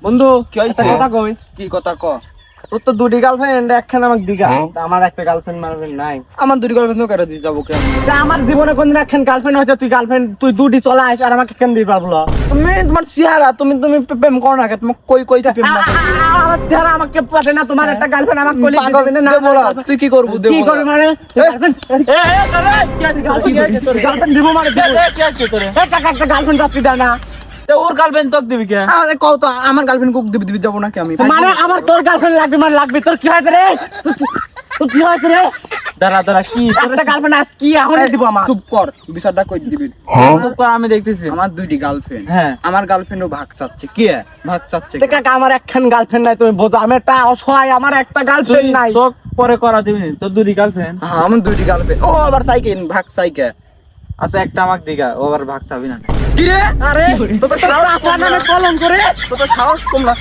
বন্ধু কি হইছে? একটা কথা কই, কি কথা ক? তোর তো দুটি গার্লফ্রেন্ড, একখান আমাকে দিঘা, তা আমার একটা গার্লফ্রেন্ড মারবেন নাই। আমার দুটি গার্লফ্রেন্ড কেন দিয়ে যাবো কেন? তা আমার জীবনে কোনদিন একখান গার্লফ্রেন্ড হয়েছে, তুই দুটি চলা আস আর আমাকে কেন দিতে পারবো? তুমি তোমার চেহারা তুমি প্রেম করো না, তুমি কই প্রেম না করো? আমার চেহারা আমাকে পাতে না, তোমার একটা গার্লফ্রেন্ড আমাকে কলি পাগল, দিবে না। দেবো না, তুই কি করবো? কি দেবো করবি না। মানে? গার্লফ্রেন্ড দিব মানে একটা গার্লফ্রেন্ড যাচ্ছি দেয় না। ওর গার্লফ্রেন্ড তোকে দিবি কে? আমাদের কও তো, আমার গার্লফ্রেন্ড কুক দিবি যাবো নাকি আমি? মানে আমার তোর গার্লফ্রেন্ড লাগবে, মানে লাগবে। তোর কি হয়েছে রে? তোর কি হয়েছে রে? দাঁড়া কি একটা গার্লফ্রেন্ড আজ কি এখন দিব আমার? চুপ কর, বিচারটা কই দিবি? চুপ কর, আমি দেখতেছি। আমার দুইটি গার্লফ্রেন্ড, হ্যাঁ। আমার গার্লফ্রেন্ডও ভাগ চাচ্ছে। কি ভাগ চাচ্ছে? কাকা আমার একখান গার্লফ্রেন্ড নাই, তুমি বোঝো। আমি একটা অসহায়, আমার একটা গার্লফ্রেন্ড নাই। তোর পরে করা দিবি না, তোর দুটি গার্লফ্রেন্ড। হ্যাঁ, আমার দুইটি গার্লফ্রেন্ড। ও আবার সাইকেল ভাগ চাইকে। আচ্ছা, একটা আমাকে দিগা, ও আবার ভাগ চাবি না। কি রে? আরে তো তো সাহস আপনার নামে কলম করে তো সাহস কম না।